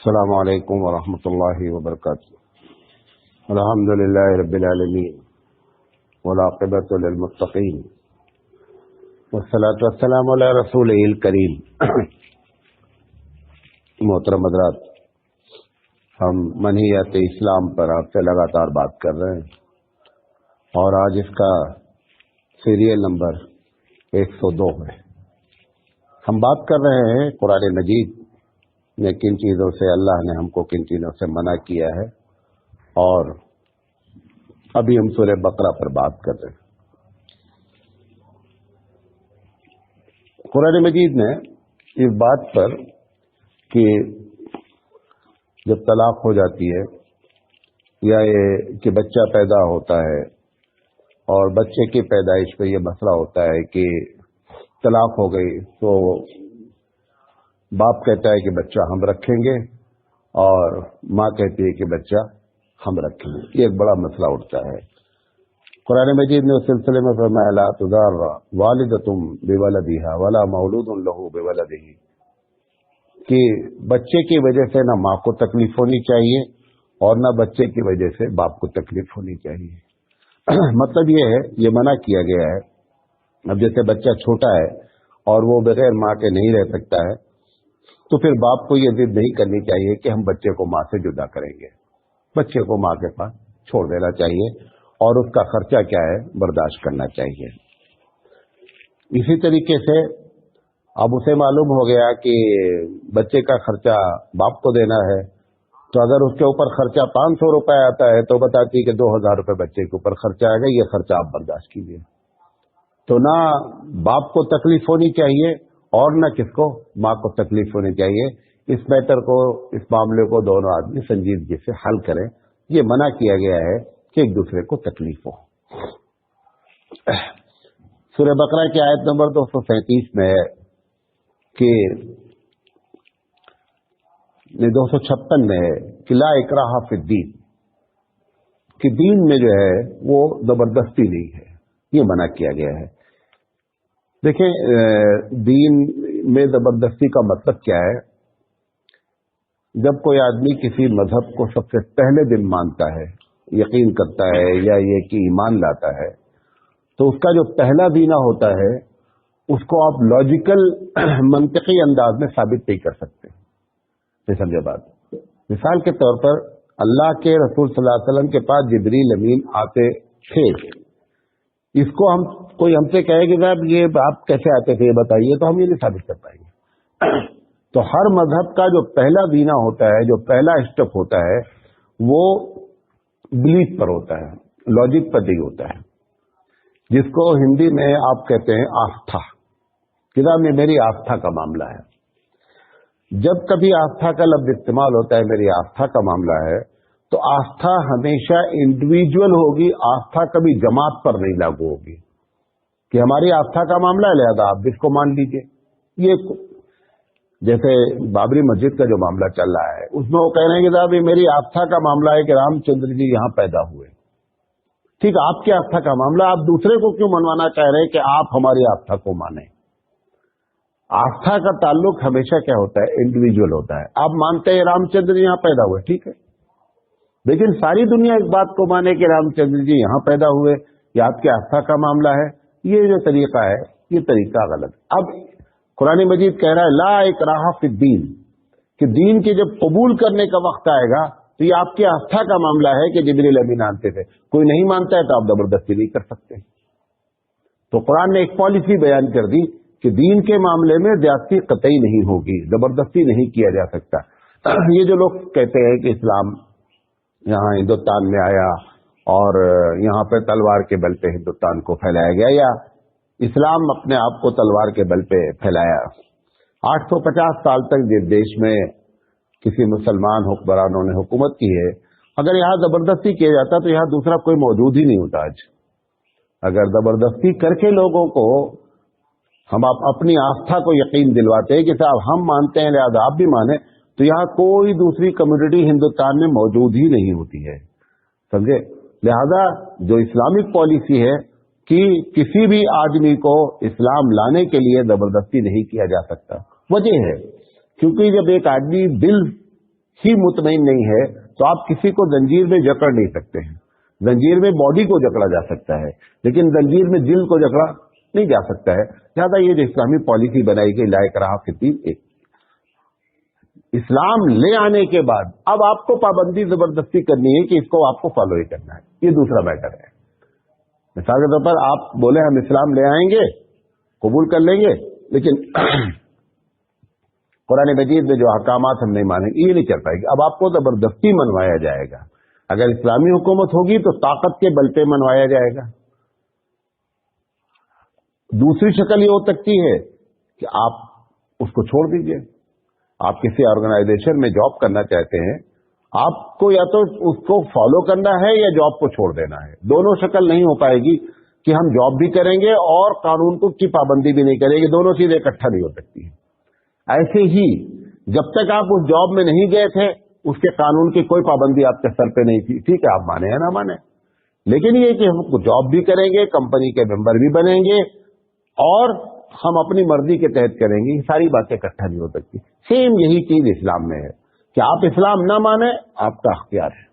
السلام علیکم ورحمۃ اللہ وبرکاتہ۔ الحمد للہ رب العالمین والعاقبۃ للمتقین والصلاۃ والسلام علی رسولہ الکریم۔ محترم حضرات، ہم منہیات اسلام پر آپ سے لگاتار بات کر رہے ہیں اور آج اس کا سیریل نمبر 102 ہے۔ ہم بات کر رہے ہیں قرآن مجید میں کن چیزوں سے اللہ نے ہم کو کن چیزوں سے منع کیا ہے، اور ابھی ہم سورہ بقرہ پر بات کر رہے ہیں۔ قرآن مجید میں اس بات پر کہ جب طلاق ہو جاتی ہے یا یہ کہ بچہ پیدا ہوتا ہے اور بچے کی پیدائش پہ یہ مسئلہ ہوتا ہے کہ طلاق ہو گئی تو باپ کہتا ہے کہ بچہ ہم رکھیں گے اور ماں کہتی ہے کہ بچہ ہم رکھیں گے، یہ ایک بڑا مسئلہ اٹھتا ہے۔ قرآن مجید نے اس سلسلے میں فرمایا لا تضار والدۃ بولدها ولا مولود له بولدہ، کہ بچے کی وجہ سے نہ ماں کو تکلیف ہونی چاہیے اور نہ بچے کی وجہ سے باپ کو تکلیف ہونی چاہیے۔ مطلب یہ ہے، یہ منع کیا گیا ہے۔ اب جیسے بچہ چھوٹا ہے اور وہ بغیر ماں کے نہیں رہ سکتا ہے، تو پھر باپ کو یہ ضد نہیں کرنی چاہیے کہ ہم بچے کو ماں سے جدا کریں گے۔ بچے کو ماں کے پاس چھوڑ دینا چاہیے اور اس کا خرچہ کیا ہے برداشت کرنا چاہیے۔ اسی طریقے سے اب اسے معلوم ہو گیا کہ بچے کا خرچہ باپ کو دینا ہے، تو اگر اس کے اوپر خرچہ 500 روپے آتا ہے تو بتاتی کہ 2000 روپے بچے کے اوپر خرچہ آئے گا، یہ خرچہ آپ برداشت کیجیے۔ تو نہ باپ کو تکلیف ہونی چاہیے اور نہ کس کو، ماں کو تکلیف ہونی چاہیے۔ اس میٹر کو، اس معاملے کو دونوں آدمی سنجیدگی سے حل کریں۔ یہ منع کیا گیا ہے کہ ایک دوسرے کو تکلیف ہو۔ سورہ بقرہ کی آیت نمبر 237 میں ہے کہ 256 میں ہے کہ لا اکراہ فی الدین، کہ دین میں جو ہے وہ زبردستی نہیں ہے، یہ منع کیا گیا ہے۔ دیکھیں، دین میں زبردستی کا مطلب کیا ہے؟ جب کوئی آدمی کسی مذہب کو سب سے پہلے دن مانتا ہے، یقین کرتا ہے یا یہ کہ ایمان لاتا ہے، تو اس کا جو پہلا دینہ ہوتا ہے اس کو آپ لاجیکل منطقی انداز میں ثابت نہیں کر سکتے۔ یہ سمجھے بات؟ مثال کے طور پر اللہ کے رسول صلی اللہ علیہ وسلم کے پاس جبریل امین آتے تھے، اس کو کوئی ہم سے کہے کہ صاحب یہ آپ کیسے آتے تھے یہ بتائیے، تو ہم یہ نہیں ثابت کر پائیں گے۔ تو ہر مذہب کا جو پہلا دینہ ہوتا ہے، جو پہلا اسٹیپ ہوتا ہے، وہ بلیف پر ہوتا ہے، لاجک پر نہیں ہوتا ہے، جس کو ہندی میں آپ کہتے ہیں آستھا۔ کتاب میں میری آستھا کا معاملہ ہے۔ جب کبھی آستھا کا لفظ استعمال ہوتا ہے، میری آستھا کا معاملہ ہے، تو آستھا ہمیشہ انڈیویجول ہوگی، آستھا کبھی جماعت پر نہیں لاگو ہوگی کہ ہماری آستھا کا معاملہ ہے لہذا آپ اس کو مان لیجئے۔ یہ جیسے بابری مسجد کا جو معاملہ چل رہا ہے، اس میں وہ کہہ رہے ہیں کہ صاحب یہ میری آستھا کا معاملہ ہے کہ رام چندر جی یہاں پیدا ہوئے۔ ٹھیک، آپ کی آستھا کا معاملہ، آپ دوسرے کو کیوں منوانا چاہ رہے ہیں کہ آپ ہماری آستھا کو مانیں؟ آستھا کا تعلق ہمیشہ کیا ہوتا ہے؟ انڈیویجول ہوتا ہے۔ آپ مانتے ہیں رام چندر جی یہاں پیدا ہوئے، ٹھیک ہے، لیکن ساری دنیا اس بات کو مانے کہ رام چندر جی یہاں پیدا ہوئے، یہ آپ کی آستھا کا معاملہ ہے، یہ جو طریقہ ہے یہ طریقہ غلط۔ اب قرآن مجید کہہ رہا ہے لا اکراہ فی الدین، کہ دین کے جب قبول کرنے کا وقت آئے گا تو یہ آپ کی آستھا کا معاملہ ہے کہ جبریل امین آتے تھے، کوئی نہیں مانتا ہے تو آپ زبردستی نہیں کر سکتے۔ تو قرآن نے ایک پالیسی بیان کر دی کہ دین کے معاملے میں زیادتی قطعی نہیں ہوگی، زبردستی نہیں کیا جا سکتا۔ یہ جو لوگ کہتے ہیں کہ اسلام یہاں ہندوستان میں آیا اور یہاں پہ تلوار کے بل پہ ہندوستان کو پھیلایا گیا، یا اسلام اپنے آپ کو تلوار کے بل پہ پھیلایا، 850 سال تک جس دیش میں کسی مسلمان حکمرانوں نے حکومت کی ہے، اگر یہاں زبردستی کیا جاتا تو یہاں دوسرا کوئی موجود ہی نہیں ہوتا۔ آج اگر زبردستی کر کے لوگوں کو ہم اپنی آستھا کو یقین دلواتے ہیں کہ صاحب ہم مانتے ہیں لہذا آپ بھی مانیں، تو یہاں کوئی دوسری کمیونٹی ہندوستان میں موجود ہی نہیں ہوتی ہے، سمجھے؟ لہذا جو اسلامک پالیسی ہے کہ کسی بھی آدمی کو اسلام لانے کے لیے زبردستی نہیں کیا جا سکتا۔ وجہ ہے کیونکہ جب ایک آدمی دل ही मुतमईन नहीं है तो आप किसी को जंजीर में जकड़ नहीं सकते हैं। जंजीर में बॉडी को जकड़ा जा सकता है, लेकिन जंजीर में दिल को जकड़ा नहीं जा सकता है। ज्यादा ये जो इस्लामी पॉलिसी बनाई गई ला इकराह फिद्दीन, इस्लाम ले आने के बाद अब आपको पाबंदी जबरदस्ती करनी है कि इसको आपको फॉलो ही करना है, ये दूसरा मैटर है। मिसाल के तौर पर आप बोले हम इस्लाम ले आएंगे, कबूल कर लेंगे, लेकिन कुरान मजीद में जो अहकामात हम नहीं मानेंगे, ये नहीं चल पाएगी। अब आपको जबरदस्ती मनवाया जाएगा। अगर इस्लामी हुकूमत होगी तो ताकत के बल पे मनवाया जाएगा। दूसरी शक्ल ये हो सकती है कि आप उसको छोड़ दीजिए। आप किसी ऑर्गेनाइजेशन में जॉब करना चाहते हैं, आपको या तो उसको फॉलो करना है या जॉब को छोड़ देना है। दोनों शक्ल नहीं हो पाएगी कि हम जॉब भी करेंगे और कानून को की पाबंदी भी नहीं करेंगे, दोनों चीजें इकट्ठा नहीं हो सकती है। ऐसे ही जब तक आप उस जॉब में नहीं गए थे उसके कानून की कोई पाबंदी आपके सर पे नहीं थी, ठीक है, आप माने या ना माने, लेकिन ये कि हम जॉब भी करेंगे, कंपनी के मेंबर भी बनेंगे और हम अपनी मर्जी के तहत करेंगे, ये सारी बातें इकट्ठा नहीं हो सकती। सेम यही चीज इस्लाम में है कि आप इस्लाम ना माने आपका अख्तियार है,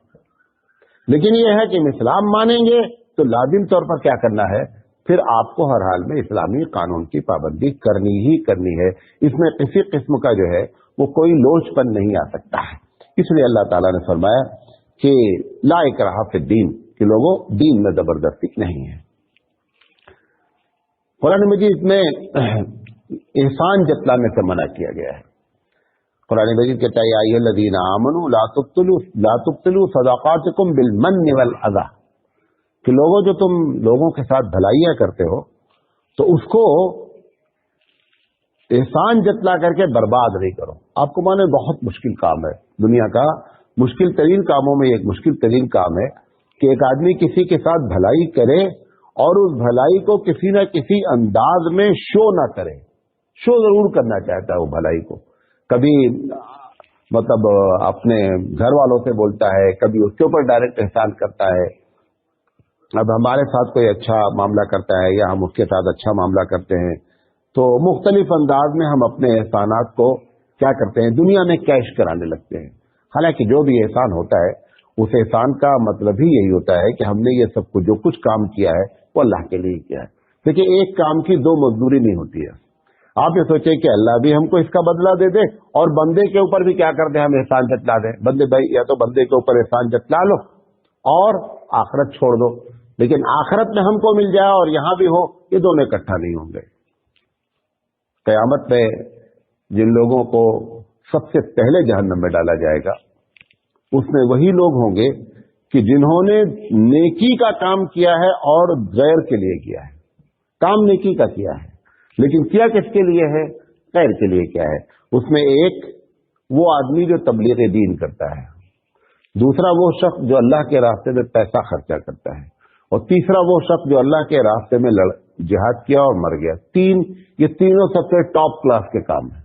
लेकिन ये है कि हम इस्लाम मानेंगे तो लाजिम तौर पर क्या करना है, फिर आपको हर हाल में इस्लामी कानून की पाबंदी करनी ही करनी है। इसमें किसी किस्म का जो है वो कोई लोचपन नहीं आ सकता है। इसलिए अल्लाह ताला ने फरमाया कि ला इकराह फिद्दीन, कि लोगों दीन में जबरदस्ती नहीं है। कुरान मजीद में एहसान जतलाने से मना किया गया है। कुरान मजीद कहता है या अय्युहल्लज़ीना आमनू ला तुब्तिलू सदाक़ातिकुम बिलमन्नि वल अज़ा, कि लोगों जो तुम लोगों के साथ भलाइयां करते हो तो उसको एहसान जतला करके बर्बाद नहीं करो। आपको माने बहुत मुश्किल काम है, दुनिया का मुश्किल तरीन कामों में एक मुश्किल तरीन काम है कि एक आदमी किसी के साथ भलाई करे और उस भलाई को किसी न किसी अंदाज में शो ना करे। शो जरूर करना चाहता है वो भलाई को, कभी मतलब अपने घर वालों से बोलता है, कभी उसके ऊपर डायरेक्ट एहसान करता है। अब हमारे साथ कोई अच्छा मामला करता है या हम उसके साथ अच्छा मामला करते हैं तो मुख्तलिफ अंदाज में हम अपने एहसानात को क्या करते हैं, दुनिया में कैश कराने लगते हैं। हालांकि जो भी एहसान होता है उस एहसान का मतलब ही यही होता है कि हमने ये सब कुछ जो कुछ काम किया है वो अल्लाह के लिए किया है। देखिए एक काम की दो मजदूरी नहीं होती है। आप ये सोचे कि अल्लाह भी हमको इसका बदला दे दे और बंदे के ऊपर भी क्या कर दे, हम एहसान जतला दें। बंदे भाई या तो बंदे के ऊपर एहसान जतला लो और आखिरत छोड़ दो, लेकिन आखिरत में हमको मिल जाए और यहां भी हो, ये दोनों इकट्ठा नहीं होंगे। क़यामत में जिन लोगों को सबसे पहले जहन्नम में डाला जाएगा उसमें वही लोग होंगे कि जिन्होंने नेकी का काम किया है और गैर के लिए किया है। काम नेकी का किया है लेकिन किया किसके लिए है, गैर के लिए किया है। उसमें एक वो आदमी जो तबलीग दीन करता है, दूसरा वो शख्स जो अल्लाह के रास्ते में पैसा खर्चा करता है, और तीसरा वो शख्स जो अल्लाह के रास्ते में जिहाद किया और मर गया। ये तीनों सबसे टॉप क्लास के काम है।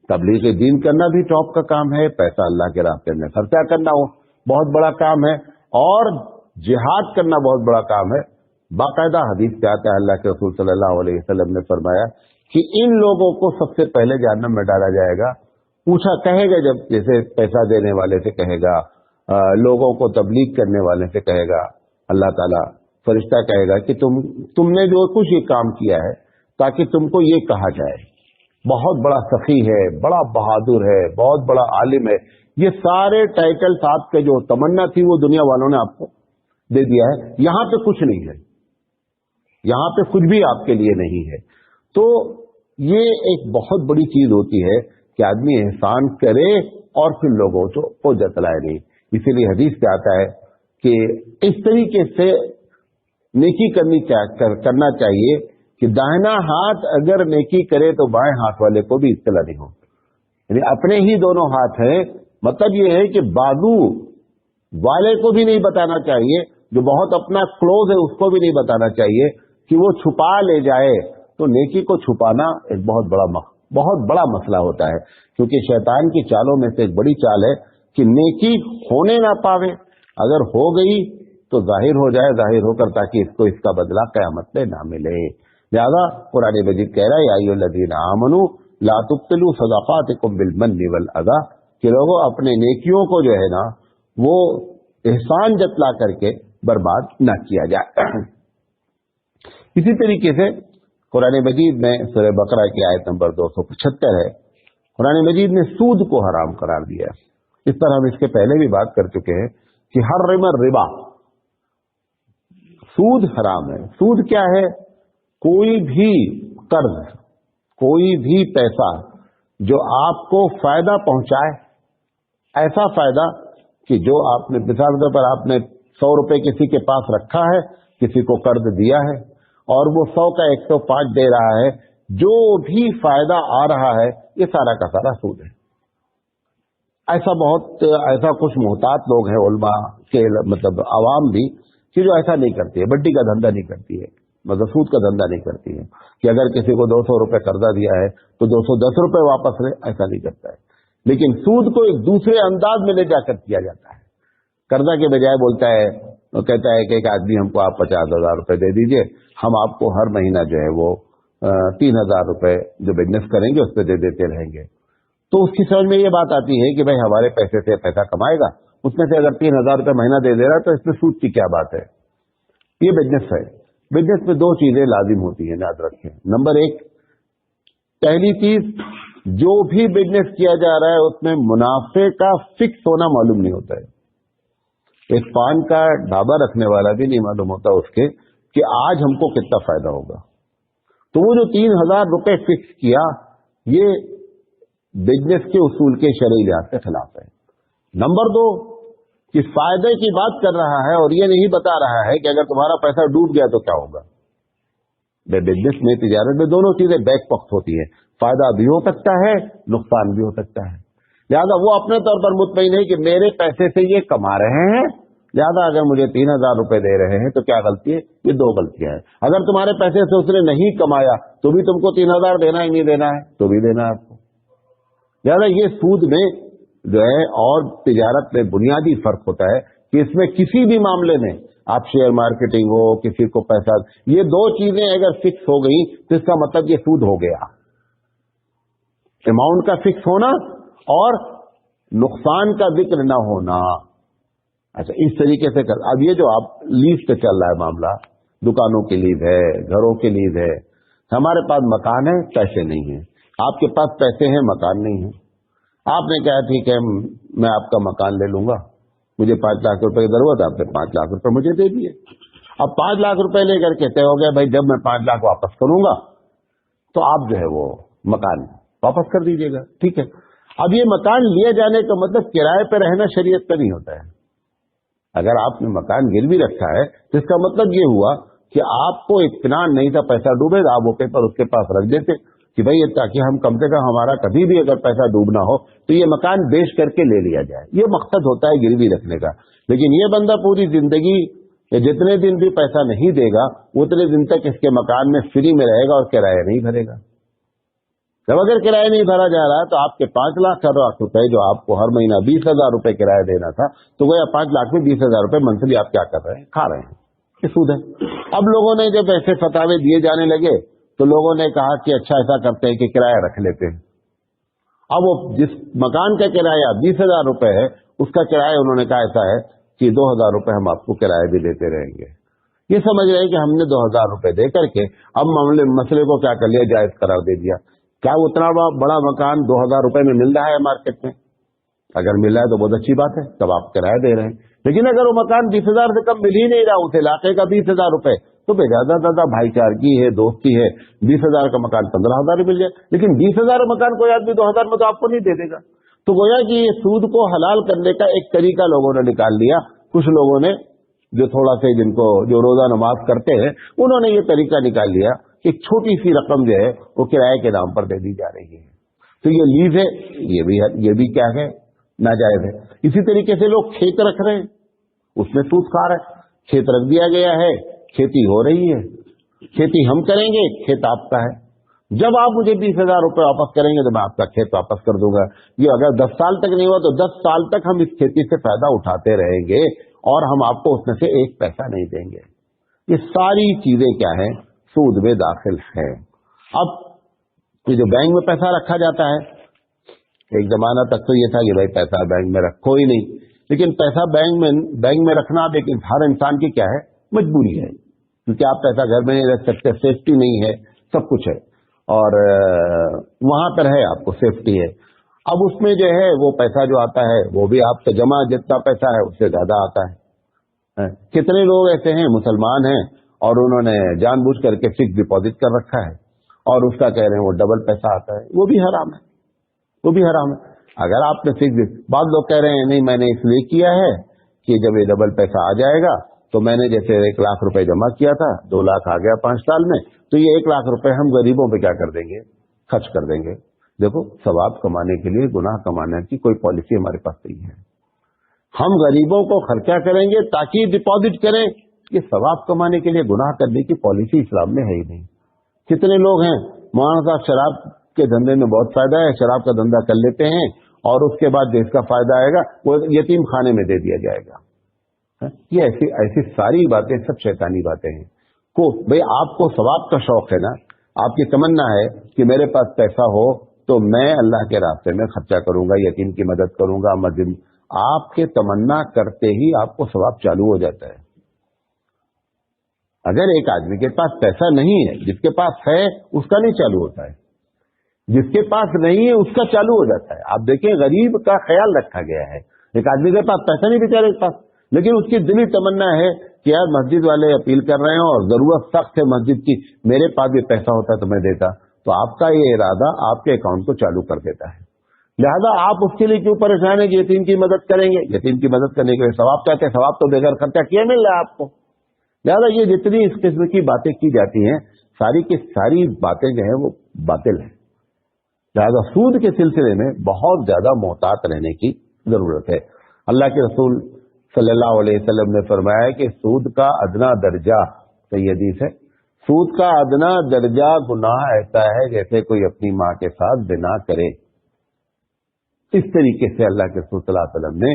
तबलीग दीन करना भी टॉप का काम है, पैसा अल्लाह के रास्ते में खर्चा करना वो बहुत बड़ा काम है, और जिहाद करना बहुत बड़ा काम है। बाकायदा हदीस पे आता है, अल्लाह के रसूल सल्लल्लाहु अलैहि वसल्लम ने फरमाया कि इन लोगों को सबसे पहले जहन्नम में डाला जाएगा। पूछा कहेगा, जब जैसे पैसा देने वाले से कहेगा, लोगों को तबलीग करने वाले से कहेगा, अल्लाह ताला फरिश्ता कहेगा कि तुमने जो कुछ ये काम किया है ताकि तुमको ये कहा जाए बहुत बड़ा सखी है, बड़ा बहादुर है, बहुत बड़ा आलिम है। ये सारे टाइटल्स आपके जो तमन्ना थी वो दुनिया वालों ने आपको दे दिया है। यहां पे कुछ नहीं है, यहां पे कुछ भी आपके लिए नहीं है। तो ये एक बहुत बड़ी चीज होती है कि आदमी एहसान करे और फिर लोगों को जतलाए नहीं। इसीलिए हदीस पे आता है कि इस तरीके से नेकी करना चाहिए कि दाहिना हाथ अगर नेकी करे तो बाएं हाथ वाले को भी इत्तला नहीं हो। यानी अपने ही दोनों हाथ हैं, मतलब ये है कि बाजू वाले को भी नहीं बताना चाहिए, जो बहुत अपना क्लोज है उसको भी नहीं बताना चाहिए कि वो छुपा ले जाए। तो नेकी को छुपाना एक बहुत बड़ा मसला होता है, क्योंकि शैतान की चालों में से एक बड़ी चाल है कि नेकी होने ना पावे, अगर हो गई तो जाहिर हो जाए, जाहिर होकर ताकि इसको इसका बदला क़यामत में ना मिले। लिहाजा कुरान मजीद कह रहा है या अय्युहल्लज़ीना आमनू ला तुब्तिलू सदाक़ातिकुम बिलमन्नि वल अज़ा, کہ लोगों अपने नेकियों को जो है ना वो एहसान जतला करके बर्बाद न किया जाए। इसी तरीके से कुरान मजीद में सूरह बकरा की आयत नंबर 275 है, कुरान मजीद ने सूद को हराम करार दिया है। इस पर हम इसके पहले भी बात कर चुके हैं कि हर्रम रिबा, सूद हराम है। सूद क्या है? कोई भी कर्ज, कोई भी पैसा जो आपको फायदा पहुंचाए, ऐसा फायदा कि जो आपने मिसाल के तौर पर आपने 100 रुपए किसी के पास रखा है, किसी को कर्ज दिया है और वो 100 का 105 दे रहा है, जो भी फायदा आ रहा है ये सारा का सारा सूद है। ऐसा कुछ मोहतात लोग हैं उलमा के मतलब आवाम भी कि जो ऐसा नहीं करती है, बड्डी का धंधा नहीं करती है, मतलब सूद का धंधा नहीं करती है कि अगर किसी को 200 रुपए कर्जा दिया है तो 210 रुपए वापस ले, ऐसा नहीं करता है। लेकिन सूद को एक दूसरे अंदाज में ले जाकर किया जाता है। कर्जा के बजाय बोलता है, वो कहता है कि एक आदमी हमको आप 50,000 रुपए दे दीजिए, हम आपको हर महीना जो है वो 3,000 रुपए जो बिजनेस करेंगे उस पर दे देते रहेंगे। तो उसकी समझ में ये बात आती है कि भाई हमारे पैसे से पैसा कमाएगा, उसमें से अगर 3,000 रुपए महीना दे दे रहा है तो इसमें सूद की क्या बात है। ये बिजनेस है। बिजनेस में 2 चीजें लाजिम होती हैं, याद रखें। नंबर 1, पहली चीज, जो भी बिजनेस किया जा रहा है उसमें मुनाफे का फिक्स होना मालूम नहीं होता है। एक पान का ढाबा रखने वाला भी नहीं मालूम होता उसके कि आज हमको कितना फायदा होगा। तो वो जो 3,000 रुपए फिक्स किया, ये बिजनेस के उसूल के शरई लिहाज के खिलाफ है। नंबर 2, कि फायदे की बात कर रहा है और ये नहीं बता रहा है कि अगर तुम्हारा पैसा डूब गया तो क्या होगा। बिजनेस में, तिजारत में दोनों चीजें बैक वक्त होती है, फायदा भी हो सकता है, नुकसान भी हो सकता है। लिहाजा वो अपने तौर पर मुतमईन है कि मेरे पैसे से ये कमा रहे हैं, लिहाजा अगर मुझे 3,000 रुपए दे रहे हैं तो क्या गलती है? ये 2 गलतियां हैं। अगर तुम्हारे पैसे से उसने नहीं कमाया तो भी तुमको 3,000 देना ही नहीं देना है, तो भी देना है आपको। लिहाजा ये सूद में जो है और तिजारत में बुनियादी फर्क होता है कि इसमें किसी भी मामले में आप शेयर मार्केटिंग हो, किसी को पैसा, ये 2 चीजें अगर फिक्स हो गई तो इसका मतलब ये सूद हो गया। अमाउंट का फिक्स होना और नुकसान का जिक्र न होना। अच्छा, इस तरीके से कर। अब ये जो आप लीज पे चल रहा है मामला, दुकानों की लीज है, घरों की लीज है, हमारे पास मकान है, पैसे नहीं है, आपके पास पैसे हैं, मकान नहीं है। आपने कहा ठीक है मैं आपका मकान ले लूंगा, मुझे 5 लाख रुपए की जरूरत है, आपने 5 लाख रुपए मुझे दे दिए। अब 5 लाख रुपए लेकर के तय हो गया भाई जब मैं 5 लाख वापस करूंगा तो आप जो है वो मकान वापस कर दीजिएगा, ठीक है। अब ये मकान लिए जाने का मतलब किराए पे रहना शरीयत पे नहीं होता है। अगर आपने मकान गिरवी रखा है तो इसका मतलब ये हुआ कि आपको इत्मीनान नहीं था पैसा डूबेगा, आप वो पेपर उसके पास रख देते कि भाई ताकि हम कम से कम हमारा कभी भी अगर पैसा डूबना हो तो ये मकान बेच करके ले लिया जाए। ये मकसद होता है गिरवी रखने का। लेकिन ये बंदा पूरी जिंदगी जितने दिन भी पैसा नहीं देगा उतने दिन तक इसके मकान में फ्री में रहेगा और किराया नहीं भरेगा। जब अगर किराया नहीं भरा जा रहा तो आपके 5 लाख रुपए जो आपको हर महीना 20,000 रुपए किराया देना था, तो गोया 5 लाख में 20,000 रुपए मंथली आप क्या कर रहे हैं? खा रहे हैं। ये सूद है। अब लोगों ने जब ऐसे फतावे दिए जाने लगे तो लोगों ने कहा कि अच्छा ऐसा करते हैं कि किराया रख लेते हैं। अब वो जिस मकान का किराया 20,000 रुपए है उसका किराया उन्होंने कहा ऐसा है कि 2,000 रुपए हम आपको किराया भी देते रहेंगे। ये समझ रहे हैं कि हमने 2,000 रुपए दे करके अब मसले को क्या कर लिया, जायज करार दे दिया। क्या उतना बड़ा मकान 2,000 रुपए में मिल रहा है मार्केट में? अगर मिल रहा है तो बहुत अच्छी बात है, तब आप किराया दे रहे हैं। लेकिन अगर वो मकान 20,000 से कम मिल ही नहीं रहा, उस इलाके का 20,000 रुपए, तो बेजादा दादा भाईचारगी है, दोस्ती है, 20,000 का मकान 15,000 मिल जाए। लेकिन 20,000 मकान कोई आदमी 2,000 में तो आपको नहीं दे देगा। तो गोया कि ये सूद को हलाल करने का एक तरीका लोगों ने निकाल लिया। कुछ लोगों ने जो थोड़ा से जिनको जो रोजा नमाज करते हैं उन्होंने ये तरीका निकाल लिया कि छोटी सी रकम जो है वो किराए के नाम पर दे दी जा रही है। तो ये लीज है, ये भी क्या है, नाजायज है। इसी तरीके से लोग खेत रख रहे हैं, उसमें सूद खा रहे हैं। खेत रख दिया गया है, खेती हो रही है, खेती हम करेंगे, खेत आपका है। जब आप मुझे 20,000 रुपए वापस करेंगे तो मैं आपका खेत वापस कर दूंगा। ये अगर 10 साल तक नहीं हुआ तो 10 साल तक हम इस खेती से फायदा उठाते रहेंगे और हम आपको उसमें से एक पैसा नहीं देंगे। ये सारी चीजें क्या है, सूद में दाखिल है। अब ये जो बैंक में पैसा रखा जाता है ایک زمانہ تک تو یہ تھا کہ بھائی پیسہ بینک میں رکھو ہی نہیں، لیکن پیسہ بینک میں رکھنا اب ہر انسان کی کیا ہے، مجبوری ہے، کیونکہ آپ پیسہ گھر میں نہیں رکھ سکتے، سیفٹی نہیں ہے، سب کچھ ہے، اور وہاں پر ہے آپ کو سیفٹی ہے۔ اب اس میں جو ہے وہ پیسہ جو آتا ہے وہ بھی آپ کا جمع جتنا پیسہ ہے اس سے زیادہ آتا ہے۔ کتنے لوگ ایسے ہیں مسلمان ہیں اور انہوں نے جان بوجھ کر کے فکس ڈپازٹ کر رکھا ہے اور اس کا کہہ رہے ہیں وہ ڈبل پیسہ آتا ہے، وہ بھی حرام ہے، وہ بھی حرام ہے۔ اگر آپ نے فکس، بعض لوگ کہہ رہے ہیں نہیں میں نے اس لیے کیا ہے کہ جب یہ ڈبل پیسہ آ جائے گا تو میں نے جیسے 1 لاکھ روپے جمع کیا تھا، 2 لاکھ آ گیا 5 سال میں، تو یہ 1 لاکھ روپے ہم غریبوں پہ کیا کر دیں گے، خرچ کر دیں گے۔ دیکھو ثواب کمانے کے لیے گناہ کمانے کی کوئی پالیسی ہمارے پاس نہیں ہے۔ ہم غریبوں کو خرچہ کریں گے تاکہ ڈپازٹ کریں، یہ ثواب کمانے کے لیے گناہ کرنے کی پالیسی اسلام میں ہے ہی نہیں۔ کتنے لوگ ہیں مولانا صاحب شراب کے دھندے میں بہت فائدہ ہے، شراب کا دھندا کر لیتے ہیں اور اس کے بعد جس کا فائدہ آئے گا وہ یتیم خانے میں دے دیا جائے گا۔ یہ ایسی ساری باتیں سب شیطانی باتیں ہیں۔ بھئی آپ کو ثواب کا شوق ہے نا، آپ کی تمنا ہے کہ میرے پاس پیسہ ہو تو میں اللہ کے راستے میں خرچہ کروں گا، یتیم کی مدد کروں گا، مسجد، آپ کے تمنا کرتے ہی آپ کو ثواب چالو ہو جاتا ہے۔ اگر ایک آدمی کے پاس پیسہ نہیں ہے، جس کے پاس ہے اس کا نہیں چالو ہوتا ہے، جس کے پاس نہیں ہے اس کا چالو ہو جاتا ہے۔ آپ دیکھیں غریب کا خیال رکھا گیا ہے، ایک آدمی کے پاس پیسہ نہیں بیچارے کے پاس، لیکن اس کی دلی تمنا ہے کہ یار مسجد والے اپیل کر رہے ہیں اور ضرورت سخت ہے مسجد کی، میرے پاس بھی پیسہ ہوتا تو میں دیتا، تو آپ کا یہ ارادہ آپ کے اکاؤنٹ کو چالو کر دیتا ہے۔ لہذا آپ اس کے لیے کیوں پریشان ہیں کہ یتیم کی مدد کریں گے؟ یتیم کی مدد کرنے کے لیے ثواب کہتے ہیں، ثواب تو بغیر خرچہ کیے مل رہا ہے آپ کو۔ لہذا یہ جتنی اس قسم کی باتیں کی جاتی ہیں ساری کی ساری باتیں جو ہیں وہ باطل ہیں۔ لہذا سود کے سلسلے میں بہت زیادہ محتاط رہنے کی ضرورت ہے۔ اللہ کے رسول صلی اللہ علیہ وسلم نے فرمایا کہ سود کا ادنا درجہ، صحیح حدیث ہے، سود کا ادنا درجہ گناہ ایسا ہے جیسے کوئی اپنی ماں کے ساتھ زنا کرے۔ اس طریقے سے اللہ کے رسول صلی اللہ علیہ وسلم نے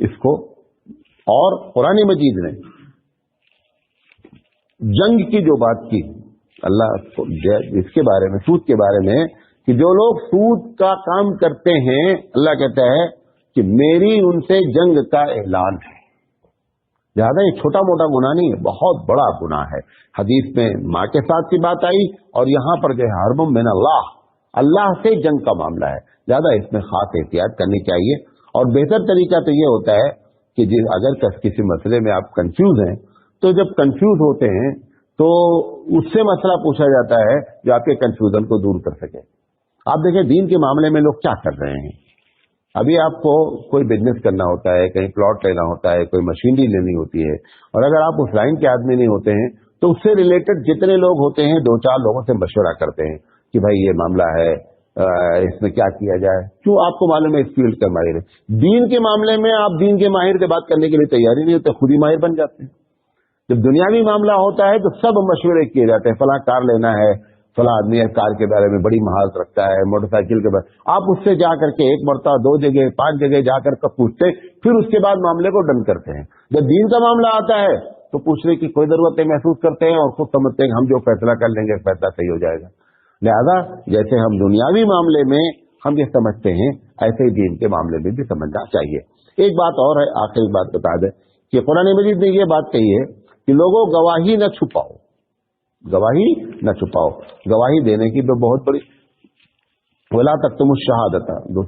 اس کو، اور قرآن مجید نے جنگ کی جو بات کی اللہ اس کے بارے میں، سود کے بارے میں، کہ جو لوگ سود کا کام کرتے ہیں اللہ کہتا ہے کہ میری ان سے جنگ کا اعلان ہے۔ زیادہ یہ چھوٹا موٹا گناہ نہیں ہے، بہت بڑا گناہ ہے۔ حدیث میں ماں کے ساتھ کی بات آئی اور یہاں پر جو ہے حرب من اللہ، اللہ سے جنگ کا معاملہ ہے، زیادہ اس میں خاص احتیاط کرنی چاہیے۔ اور بہتر طریقہ تو یہ ہوتا ہے کہ اگر کسی مسئلے میں آپ کنفیوز ہیں تو جب کنفیوز ہوتے ہیں تو اس سے مسئلہ پوچھا جاتا ہے جو آپ کے کنفیوژن کو دور کر سکے۔ آپ دیکھیں دین کے معاملے میں لوگ کیا کر رہے ہیں۔ ابھی آپ کو کوئی بزنس کرنا ہوتا ہے، کہیں پلاٹ لینا ہوتا ہے، کوئی مشینری لینی ہوتی ہے، اور اگر آپ اس لائن کے آدمی نہیں ہوتے ہیں تو اس سے ریلیٹڈ جتنے لوگ ہوتے ہیں 2-4 لوگوں سے مشورہ کرتے ہیں کہ بھائی یہ معاملہ ہے، اس میں کیا کیا جائے، کیوں آپ کو معلوم ہے اس فیلڈ کا ماہر ہے۔ دین کے معاملے میں آپ دین کے ماہر سے بات کرنے کے لیے تیاری نہیں ہوتے، خود ہی ماہر بن جاتے ہیں۔ جب دنیاوی معاملہ ہوتا ہے تو سب مشورے کیے جاتے ہیں، فلاں کار لینا ہے، فلاں آدمی کار کے بارے میں بڑی مہارت رکھتا ہے، موٹر سائیکل کے بارے میں آپ اس سے جا کر کے 1 مرتبہ 2 جگہ 5 جگہ جا کر پوچھتے، پھر اس کے بعد معاملے کو ڈن کرتے ہیں۔ جب دین کا معاملہ آتا ہے تو پوچھنے کی کوئی ضرورت نہیں محسوس کرتے ہیں اور خود سمجھتے ہیں کہ ہم جو فیصلہ کر لیں گے فیصلہ صحیح ہو جائے گا۔ لہذا جیسے ہم دنیاوی معاملے میں ہم یہ سمجھتے ہیں ایسے ہی دین کے معاملے میں بھی سمجھنا چاہیے۔ ایک بات اور ہے، آخری بات بتا دیں کہ قرآن مجید نے یہ بات کہی ہے کہ لوگوں گواہی نہ چھپاؤ، گواہی نہ چھپاؤ، گواہی دینے کی تو بہت بڑی، وَلَا تَكْتُمُوا الشَّهَادَةَ 200